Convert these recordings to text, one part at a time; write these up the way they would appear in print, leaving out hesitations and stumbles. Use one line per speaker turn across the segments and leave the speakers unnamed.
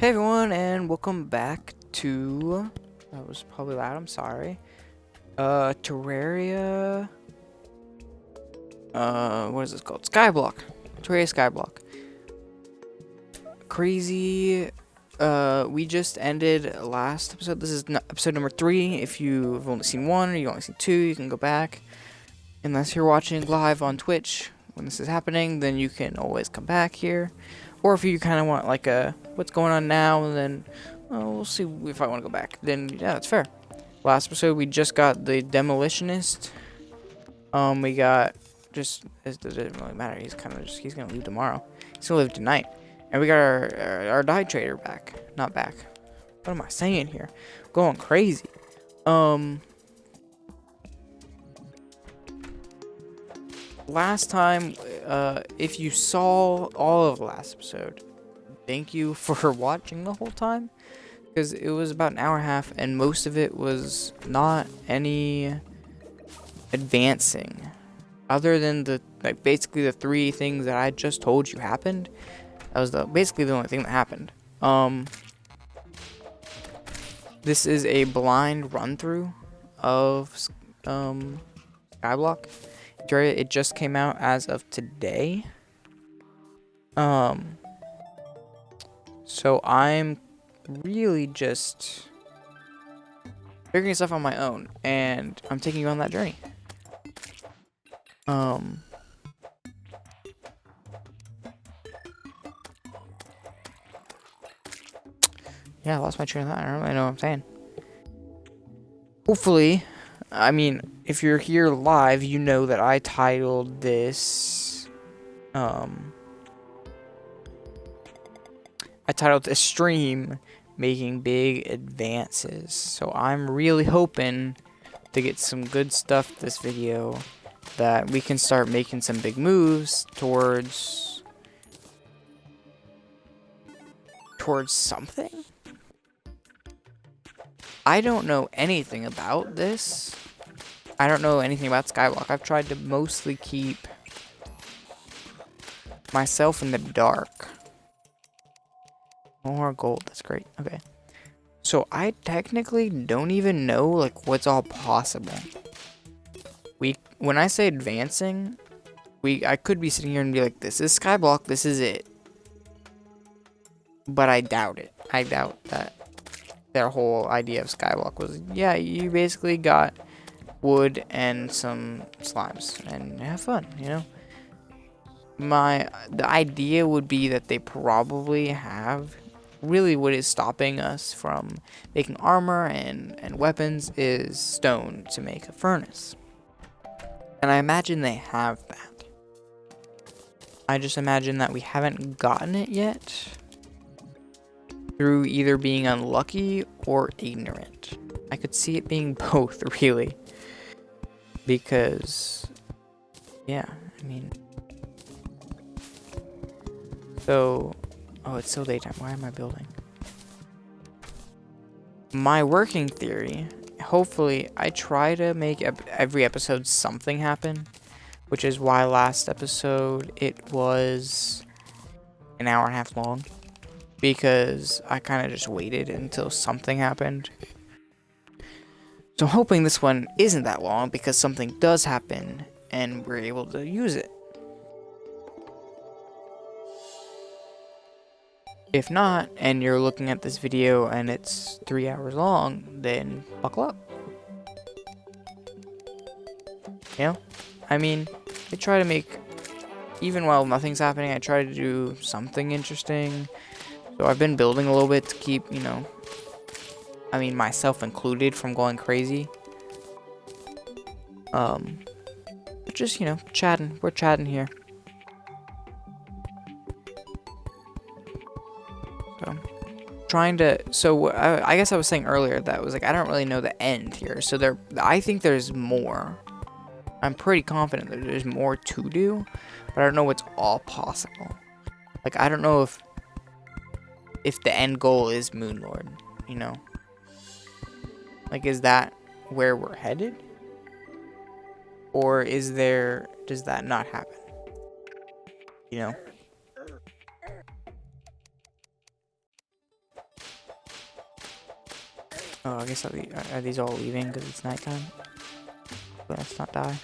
Hey everyone, and welcome back to, that was probably loud, I'm sorry, Terraria, what is this called? Skyblock. Terraria Skyblock. Crazy, we just ended last episode. This is episode number 3. If you've only seen 1 or you've only seen 2, you can go back. Unless you're watching live on Twitch when this is happening, then you can always come back here. Or if you kind of want like a what's going on now, and then we'll see if I want to go back. Then yeah, that's fair. Last episode we just got the demolitionist. We got it doesn't really matter. He's gonna leave tomorrow. He's gonna leave tonight, and we got our dye trader back. Not back. What am I saying here? Going crazy. Last time, if you saw all of the last episode, thank you for watching the whole time, because it was about an hour and a half, and most of it was not any advancing, other than basically the 3 things that I just told you happened. That was basically the only thing that happened. This is a blind run through of Skyblock. It just came out as of today. So I'm really just figuring stuff on my own, and I'm taking you on that journey. Yeah, I lost my train of thought. I don't really know what I'm saying. Hopefully, I mean, if you're here live, you know that I titled this, stream Making Big Advances. So I'm really hoping to get some good stuff this video, that we can start making some big moves towards something. I don't know anything about this. I don't know anything about Skyblock. I've tried to mostly keep myself in the dark. More gold, that's great. Okay. So I technically don't even know like what's all possible. When I say advancing, I could be sitting here and be like, this is Skyblock, this is it. But I doubt it. I doubt that their whole idea of Skyblock was, yeah, you basically got wood and some slimes and have fun, you know? The idea would be that they probably have, really what is stopping us from making armor and weapons is stone to make a furnace. And I imagine they have that. I just imagine that we haven't gotten it yet, through either being unlucky or ignorant. I could see it being both, really. Because, yeah, I mean... So... Oh, it's still daytime. Why am I building? My working theory, hopefully, I try to make every episode something happen, which is why last episode it was an hour and a half long, because I kind of just waited until something happened. So I'm hoping this one isn't that long, because something does happen and we're able to use it. If not, and you're looking at this video and it's 3 hours long, then buckle up. You know? I mean, I try to make, even while nothing's happening, I try to do something interesting. So I've been building a little bit to keep, you know, I mean, myself included, from going crazy. But just, you know, chatting. We're chatting here. I guess I was saying earlier that was like, I don't really know the end here. So I think there's more. I'm pretty confident that there's more to do, but I don't know what's all possible. Like, I don't know if the end goal is Moonlord, you know? Like, is that where we're headed? Or does that not happen? You know? Oh, I guess are these all leaving because it's nighttime? Let's not die.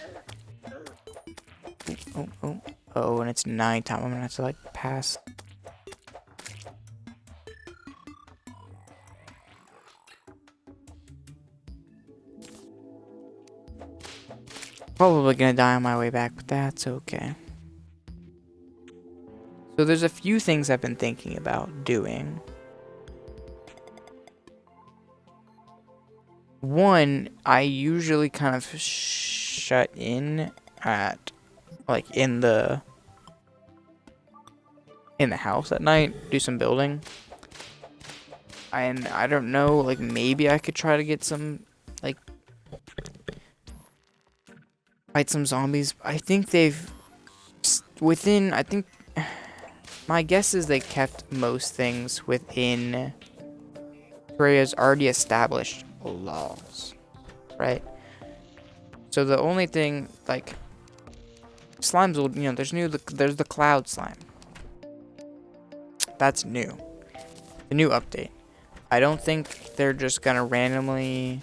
Oh, oh, oh, and it's nighttime. I'm gonna have to like pass. Probably gonna die on my way back, but that's okay. So there's a few things I've been thinking about doing. One, I usually kind of shut in at, like, in the house at night, do some building. And I don't know, like, maybe I could try to get some, like, fight some zombies. I think they've, I think, my guess is they kept most things within Terraria's already established laws, right? So the only thing, like, slimes will, there's the cloud slime. That's new. The new update. I don't think they're just gonna randomly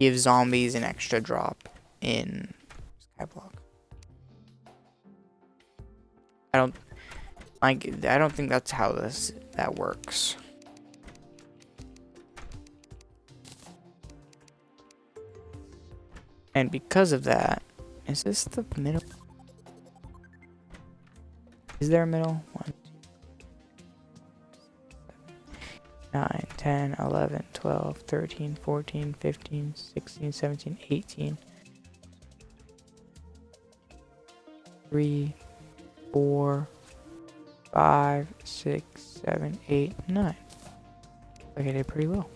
give zombies an extra drop in Skyblock. I don't think that's how that works. And because of that, is this the middle? Is there a middle? 1, 9, 10, 11, 12, 13, 14, 15, 16, 17, 18. 3, 4, 5, 6, 7, 8, 9. Like I did pretty well.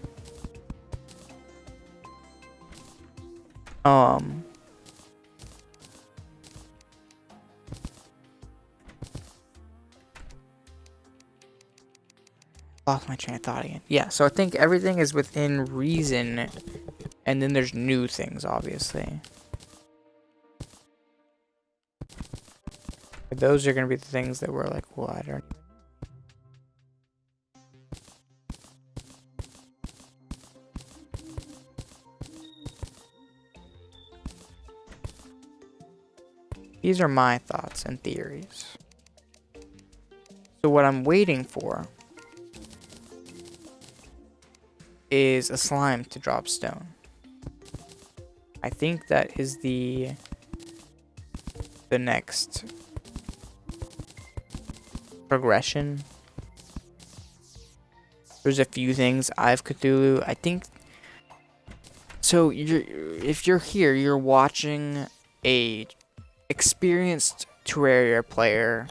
Lost my train of thought again. Yeah, so I think everything is within reason, and then there's new things, obviously. But those are going to be the things that we're like, well, I don't. These are my thoughts and theories. So what I'm waiting for is a slime to drop stone. I think that is the next progression. There's a few things I've Cthulhu. I think so. If you're here, you're watching a experienced Terraria player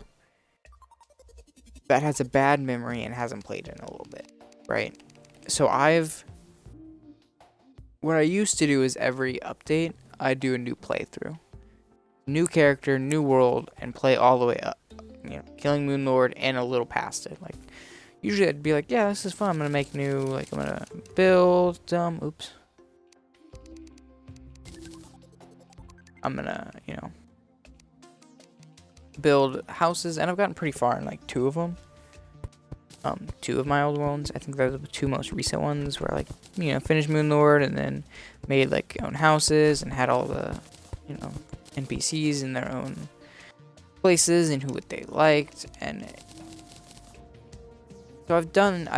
that has a bad memory and hasn't played in a little bit, right? So what I used to do is every update, I do a new playthrough. New character, new world, and play all the way up. Killing Moonlord and a little past it. Like, usually I'd be like, yeah, this is fun. I'm gonna make new, like, I'm gonna build, oops. I'm gonna, build houses, and I've gotten pretty far in, like, 2 of them. 2 of my old ones. I think they're the 2 most recent ones where, like, finished Moonlord and then made, like, own houses and had all the, NPCs in their own places and what they liked. And so I've done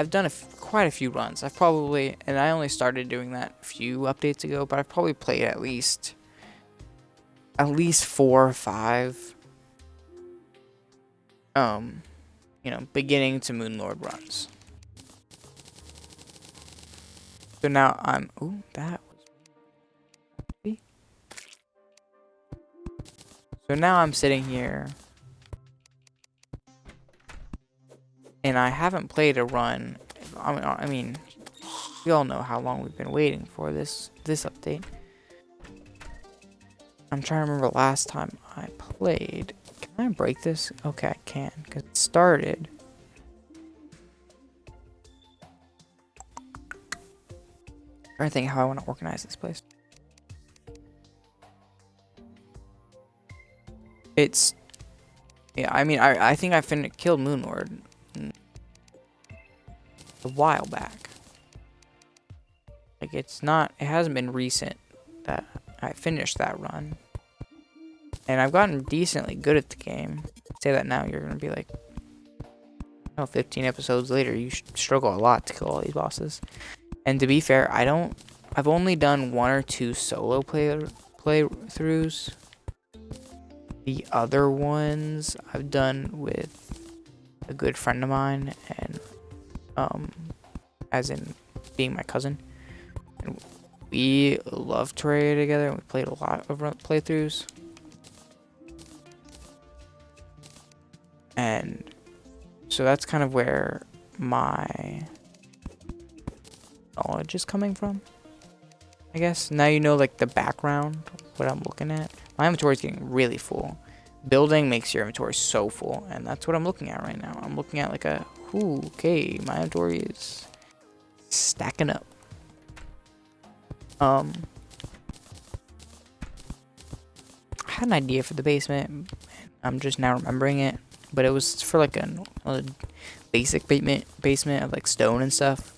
quite a few runs. And I only started doing that a few updates ago, but I've probably played at least 4 or 5 beginning to Moonlord runs. So now so now I'm sitting here and I haven't played a run. I mean, we all know how long we've been waiting for this update. I'm trying to remember last time I played. Can I break this? Okay, I can, because it started. I'm trying to think how I want to organize this place. Yeah, I mean, I think I killed Moonlord a while back. Like, it hasn't been recent that I finished that run. And I've gotten decently good at the game. Say that now, you're gonna be like, oh, 15 episodes later, you struggle a lot to kill all these bosses. And to be fair, I've only done 1 or 2 solo playthroughs. The other ones I've done with a good friend of mine, and as in being my cousin. And we love Terraria together, and we played a lot of playthroughs. And so that's kind of where my knowledge is coming from, I guess. Now you know, like, the background, what I'm looking at. My inventory is getting really full. Building makes your inventory so full, and that's what I'm looking at right now. I'm looking at like okay, my inventory is stacking up. I had an idea for the basement. I'm just now remembering it, but it was for like a basic basement of like stone and stuff.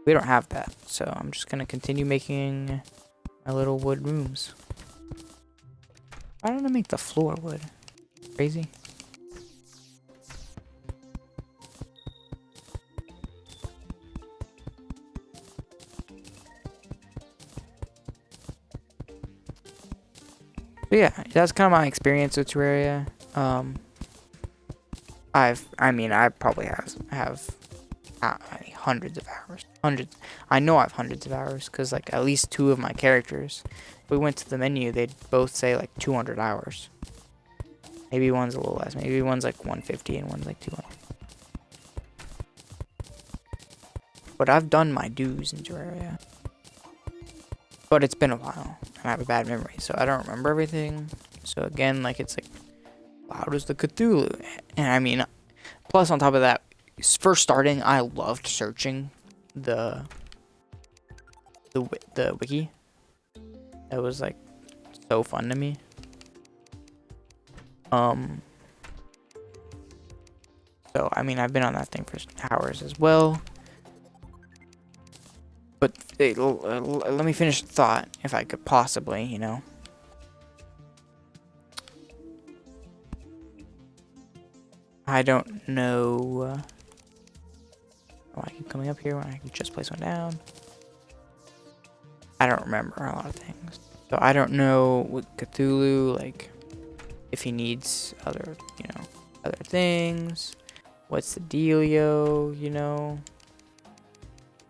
We don't have that, so I'm just gonna continue making my little wood rooms. Why don't I make the floor wood? Crazy. But yeah, that's kind of my experience with Terraria. I probably have hundreds of hours. I know I have hundreds of hours, because like at least 2 of my characters, if we went to the menu, they'd both say like 200 hours. Maybe one's a little less. Maybe one's like 150 and one's like 200. But I've done my dues in Terraria. But it's been a while, and I have a bad memory, so I don't remember everything. So again, like, it's like, loud as the Cthulhu. And I mean, plus on top of that, first starting, I loved searching the wiki. It was like so fun to me. So I mean, I've been on that thing for hours as well. But let me finish the thought, if I could possibly, you know. I don't know. Oh, I keep coming up here when I can just place one down. I don't remember a lot of things. So I don't know what Cthulhu, like, if he needs other, you know, other things. What's the dealio, you know?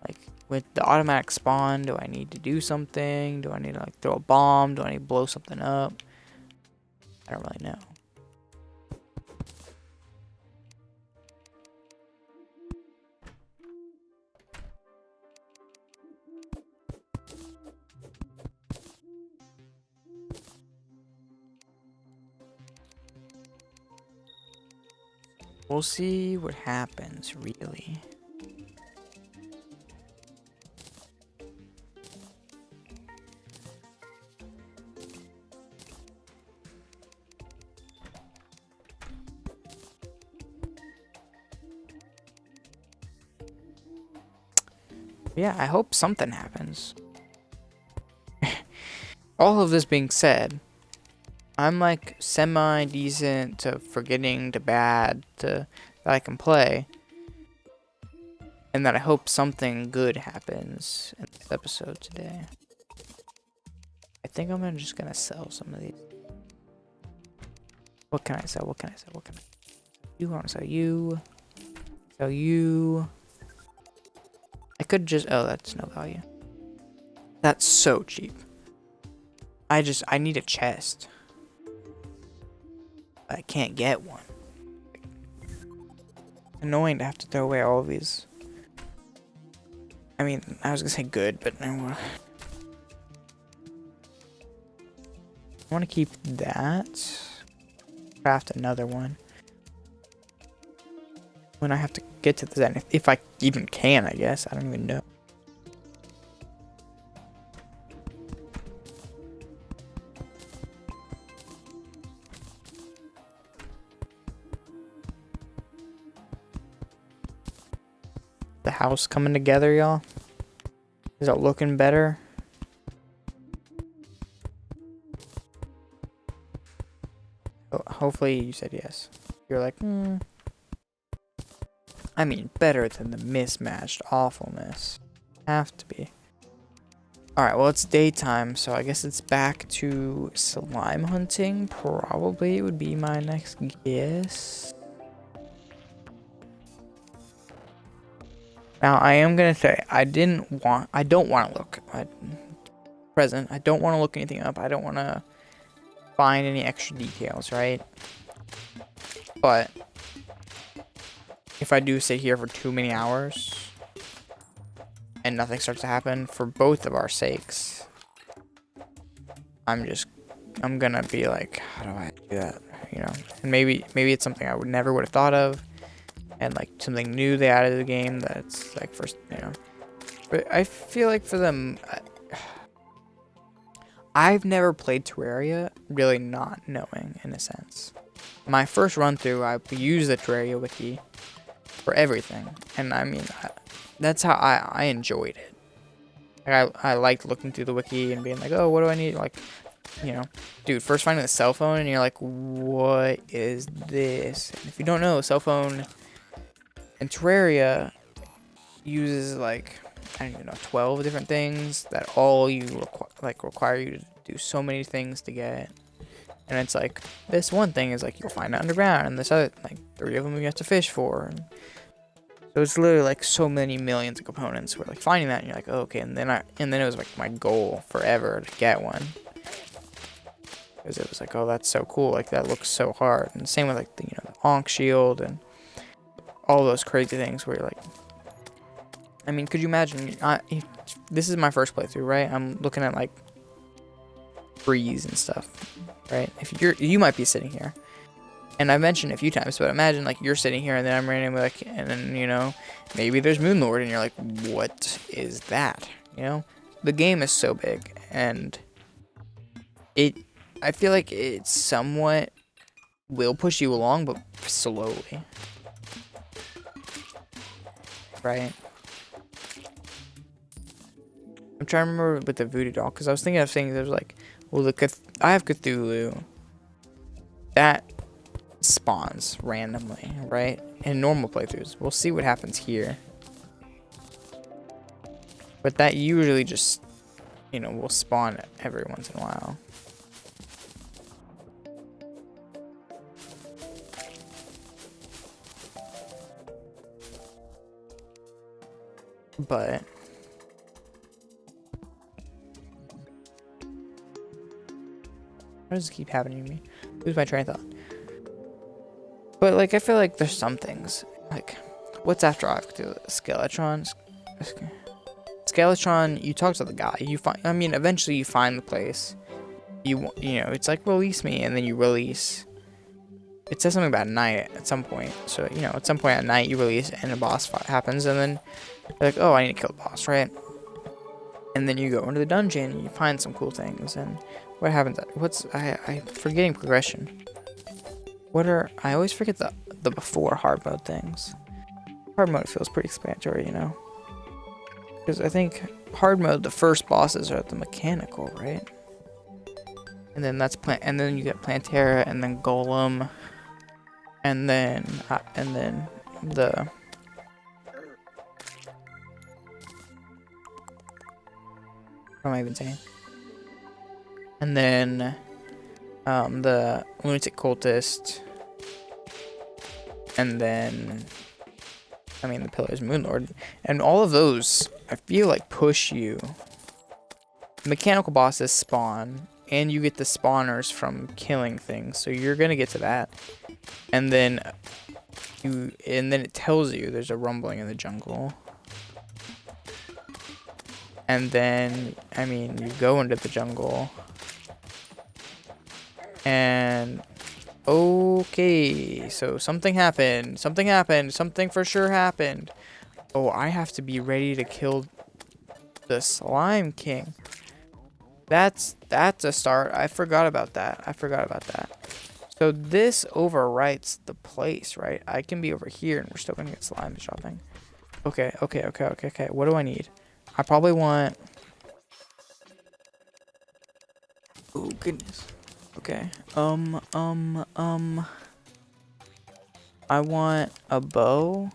Like, with the automatic spawn, do I need to do something? Do I need to, like, throw a bomb? Do I need to blow something up? I don't really know. We'll see what happens, really. Yeah, I hope something happens. All of this being said, I'm like semi-decent to forgetting to bad to that I can play. And that I hope something good happens in this episode today. I think I'm just gonna sell some of these. What can I sell? What can I sell? What can I sell? You want to sell you? Sell you. I could just, oh, that's no value. That's so cheap. I need a chest. I can't get one. It's annoying to have to throw away all of these. I mean, I was gonna say good, but no. I want to keep that. Craft another one. When I have to get to the zenith, if I even can, I guess. I don't even know. The house coming together, y'all. Is it looking better? Oh, hopefully you said yes. You're like, I mean, better than the mismatched awfulness. Have to be. Alright, well, it's daytime, so I guess it's back to slime hunting. Probably would be my next guess. Now, I am gonna say, I don't want to look. I don't want to look anything up. I don't want to find any extra details, right? But if I do sit here for too many hours and nothing starts to happen for both of our sakes, I'm gonna be like, how do I do that? You know, and maybe it's something I never would have thought of, and like something new they added to the game that's like first, you know. But I feel like for them, I've never played Terraria, really not knowing in a sense. My first run through, I used the Terraria wiki for everything, and I mean, that's how I enjoyed it. Like, I liked looking through the wiki and being like, oh, what do I need? Like, you know, dude, first finding the cell phone and you're like, what is this? And if you don't know, cell phone in Terraria uses like, I don't even know, 12 different things that all require you to do so many things to get. And it's like, this one thing is like, you'll find it underground, and this other, like, 3 of them you have to fish for. And so it's literally like so many millions of components where like finding that and you're like, oh, okay, and then it was like my goal forever to get one. Because it was like, oh, that's so cool, like that looks so hard. And same with like the, you know, the Ankh shield and all those crazy things where you're like, I mean, could you imagine, this is my first playthrough, right? I'm looking at like trees and stuff, right? If you might be sitting here, and I've mentioned it a few times, but imagine like you're sitting here and then I'm randomly like, and then, you know, maybe there's Moonlord and you're like, what is that? You know, the game is so big, and I feel like it somewhat will push you along, but slowly, right? I'm trying to remember with the voodoo doll, because I was thinking of things that was like, well, I have Cthulhu that spawns randomly, right? In normal playthroughs. We'll see what happens here. But that usually just, you know, will spawn every once in a while. But why does this keep happening to me? Lose my train of thought. But like, I feel like there's some things like, what's after I have to do? Skeletron. Skeletron. You talk to the guy. You find. I mean, eventually you find the place. You know, it's like, release me, and then you release. It says something about night at some point. So, you know, at some point at night you release and a boss fight happens, and then you're like, oh, I need to kill the boss, right? And then you go into the dungeon and you find some cool things. And what happens? I'm forgetting progression. I always forget the before hard mode things. Hard mode feels pretty explanatory, you know? Because I think hard mode, the first bosses are the mechanical, right? And then and then you get Plantera, and then Golem, and then the what am I even saying? And then the Lunatic Cultist, and then I mean the Pillars Moonlord, and all of those I feel like push you. Mechanical bosses spawn, and you get the spawners from killing things, so you're gonna get to that, and then it tells you there's a rumbling in the jungle, and then I mean you go into the jungle, and okay, so something happened, something for sure happened. Oh, I have to be ready to kill the Slime King. That's a start. I forgot about that. So this overwrites the place, right? I can be over here and we're still gonna get slime shopping. Okay. What do I need? I probably want... Oh, goodness. Okay. I want a bow.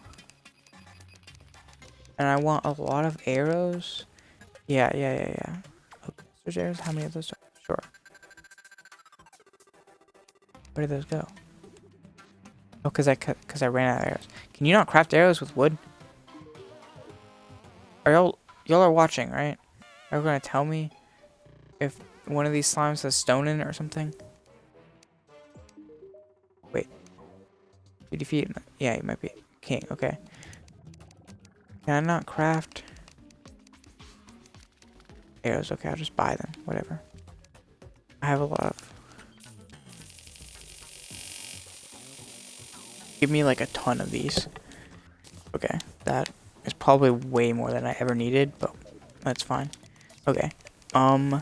And I want a lot of arrows. Yeah. Okay. There's arrows. How many of those? Sure. Where did those go? Oh, cause I ran out of arrows. Can you not craft arrows with wood? Are y'all are watching, right? Are you gonna tell me if one of these slimes has stone in it or something? Wait. Did you defeat him? Yeah, he might be king. Okay. Can I not craft arrows? Okay, I'll just buy them. Whatever. I have a lot of... Give me like a ton of these. Okay, that is probably way more than I ever needed, but that's fine. Okay. And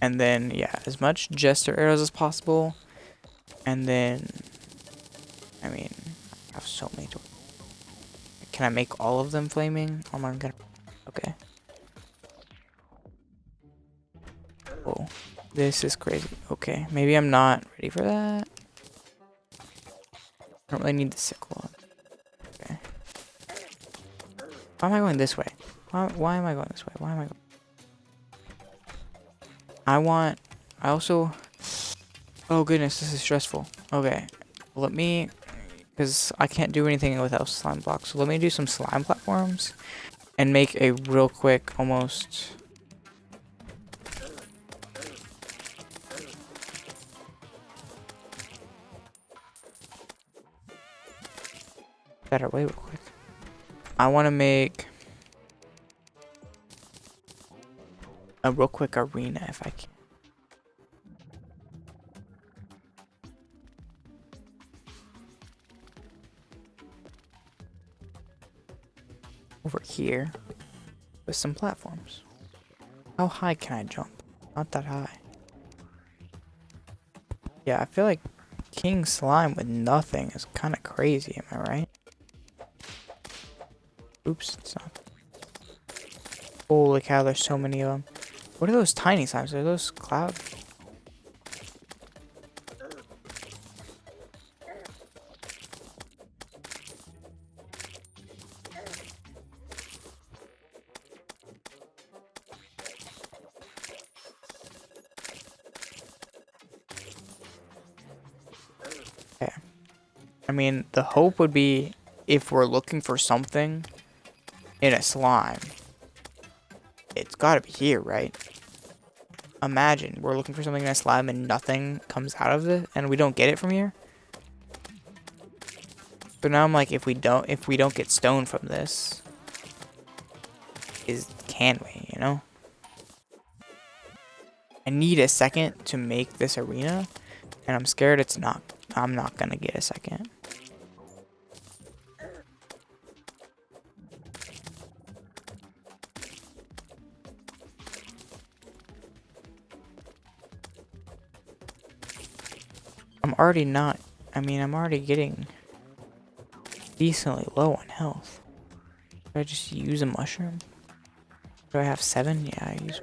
then, yeah, as much jester arrows as possible. And then, I mean, I have so many. Can I make all of them flaming? Oh my god. Okay. Whoa. This is crazy. Okay, maybe I'm not ready for that. I don't really need the sickle. Okay. Why am I going this way? Why am I going this way? Why am I going... I also... Oh goodness, this is stressful. Okay. Let me... Because I can't do anything without slime blocks. So let me do some slime platforms. And make a real quick, almost... Better way real quick. I want to make... a real quick arena if I can. Over here with some platforms. How high can I jump? Not that high. Yeah, I feel like King Slime with nothing is kind of crazy, am I right? Oops, it's not. Holy cow, there's so many of them. What are those tiny slimes? Are those clouds? Okay. I mean, the hope would be if we're looking for something in a slime, it's gotta be here, right? Imagine we're looking for something in a slime and nothing comes out of it and we don't get it from here. So now I'm like, if we don't get stone from this, can we, you know? I need a second to make this arena, and I'm scared I'm not gonna get a second. I'm already getting decently low on health. Should I just use a mushroom? Do I have 7? Yeah, I use...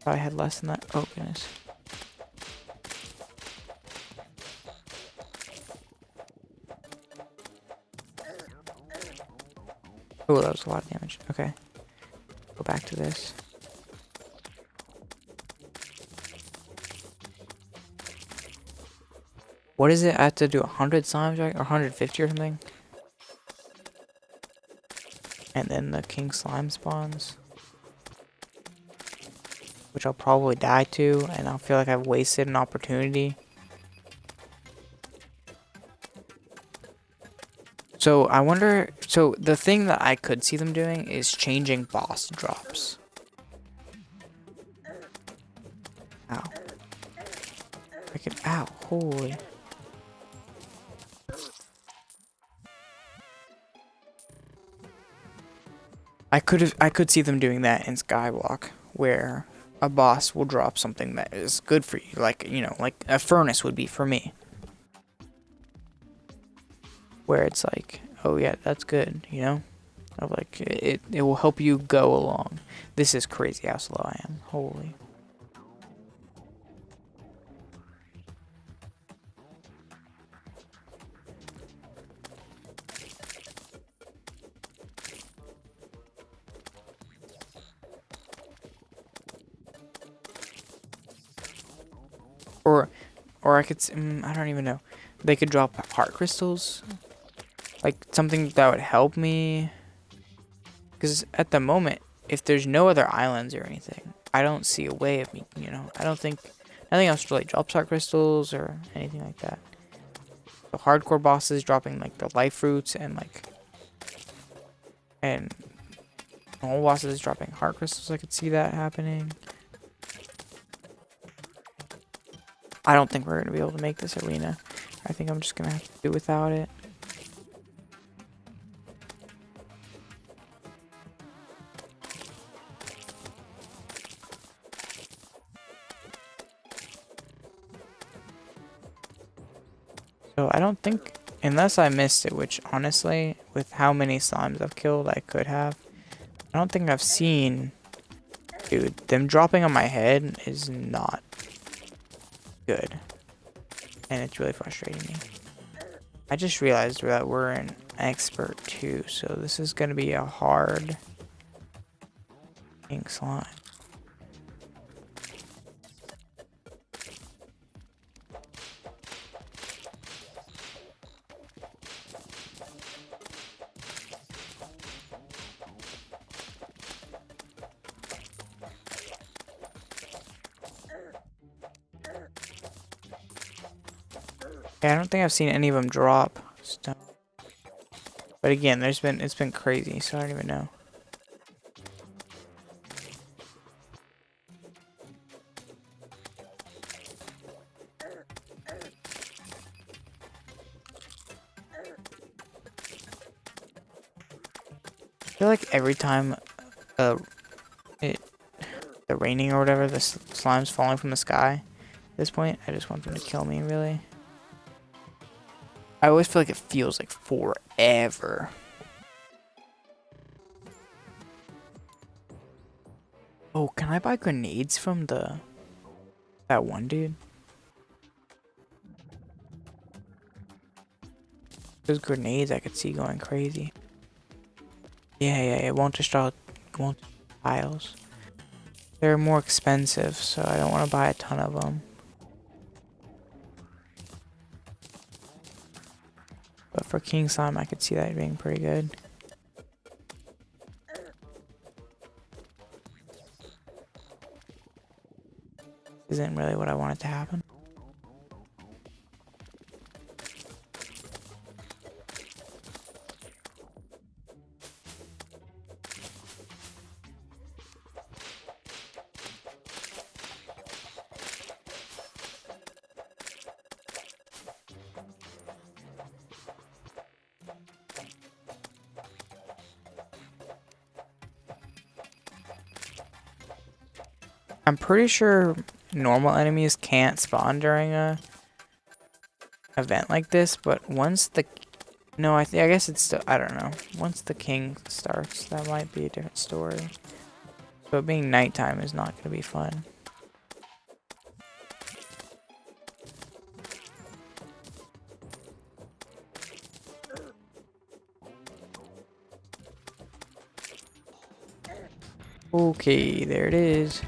Thought I had less than that. Oh, goodness. Oh, that was a lot of damage. Okay. Go back to this. What is it? I have to do 100 slimes, right? Or 150 or something? And then the king slime spawns. Which I'll probably die to, and I'll feel like I've wasted an opportunity. So I wonder, so the thing that I could see them doing is changing boss drops. Ow. Ow, holy. I could see them doing that in Skyblock, where a boss will drop something that is good for you, like, you know, like a furnace would be for me. Where it's like, oh yeah, that's good, you know? of like it will help you go along. This is crazy how slow I am. Holy. Or I could I don't even know. They could drop heart crystals. Like something that would help me. Because at the moment, if there's no other islands or anything, I don't see a way of me, I don't think nothing else really drops heart crystals or anything like that. The hardcore bosses dropping like the life fruits and normal bosses dropping heart crystals, I could see that happening. I don't think we're going to be able to make this arena. I think I'm just going to have to do without it. So I don't think, unless I missed it, which honestly, with how many slimes I've killed, I could have. I don't think I've seen, dude, them dropping on my head is not good. And it's really frustrating me. I just realized that we're an expert too, so this is going to be a hard ink slime. Yeah, I don't think I've seen any of them drop stone. But again, it's been crazy, so I don't even know. I feel like every time the raining or whatever, the slime's falling from the sky, at this point, I just want them to kill me, really. I always feel like it feels like forever. Oh, can I buy grenades from that one dude? Those grenades I could see going crazy. Yeah, it won't destroy tiles. They're more expensive, so I don't want to buy a ton of them. But for King Slime, I could see that being pretty good. Isn't really what I wanted to happen. I'm pretty sure normal enemies can't spawn during a event like this, but once the no, I guess it's still, I don't know. Once the king starts, that might be a different story. So it being nighttime is not going to be fun. Okay, there it is.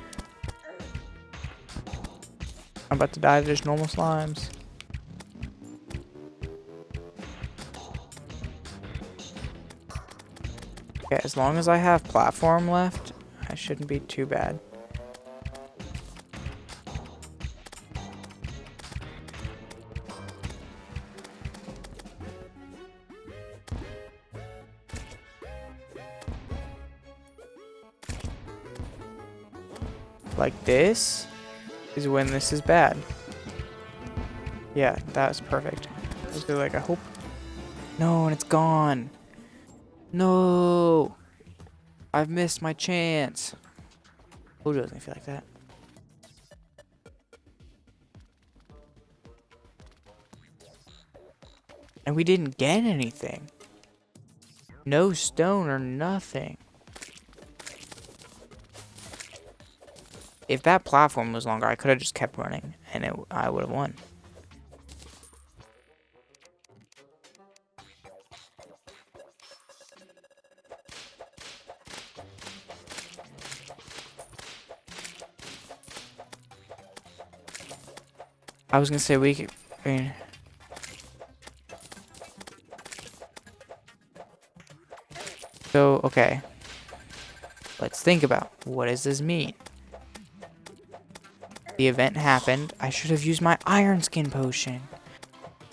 I'm about to die to just normal slimes. Okay, as long as I have platform left, I shouldn't be too bad. Like this is when this is bad. Yeah, that's perfect. Let's do like, I hope. No, and it's gone. No. I've missed my chance. Who doesn't feel like that? And we didn't get anything. No stone or nothing. If that platform was longer, I could have just kept running, and I would have won. I was gonna say we could. I mean, so okay. Let's think about what does this mean. The event happened. I should have used my iron skin potion.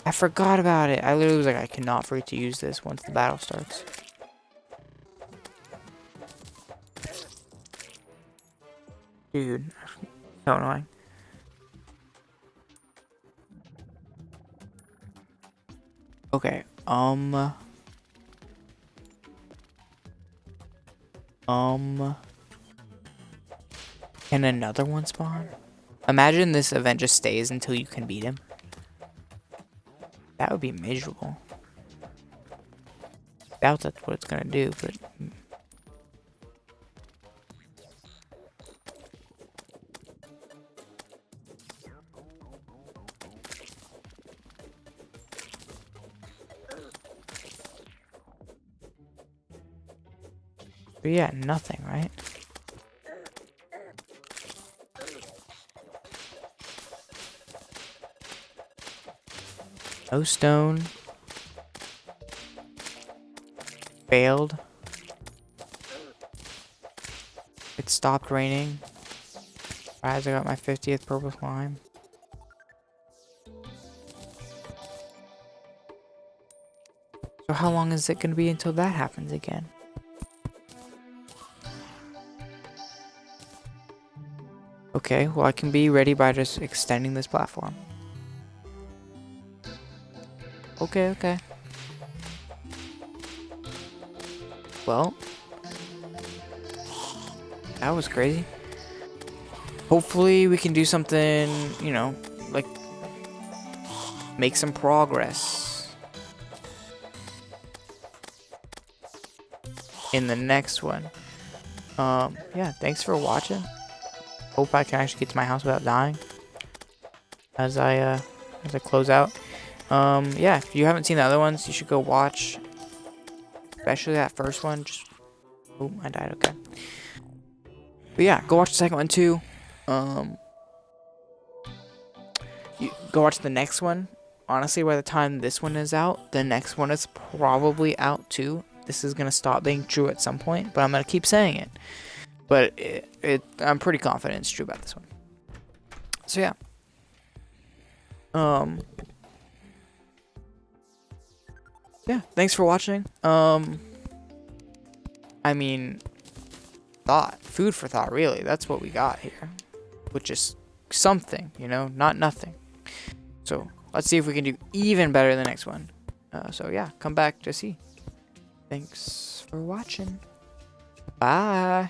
I forgot about it. I literally was like, I cannot forget to use this once the battle starts. Dude, so annoying. Okay, can another one spawn? Imagine this event just stays until you can beat him. That would be miserable. Doubt that's what it's gonna do, but yeah, nothing, right? No stone. Failed. It stopped raining. As I got my 50th purple slime. So how long is it going to be until that happens again? Okay, well I can be ready by just extending this platform. Okay, okay. Well, that was crazy. Hopefully we can do something, you know, like make some progress in the next one. Yeah, thanks for watching. Hope I can actually get to my house without dying as I close out. Yeah, if you haven't seen the other ones, you should go watch, especially that first one. Just, oh, I died. Okay, but yeah, go watch the second one too. You go watch the next one. Honestly, by the time this one is out, the next one is probably out too. This is gonna stop being true at some point, but I'm gonna keep saying it. But I'm pretty confident it's true about this one. So yeah. Yeah, thanks for watching. I mean, food for thought, really. That's what we got here, which is something, you know, not nothing. So let's see if we can do even better in the next one. So yeah, come back to see. Thanks for watching. Bye.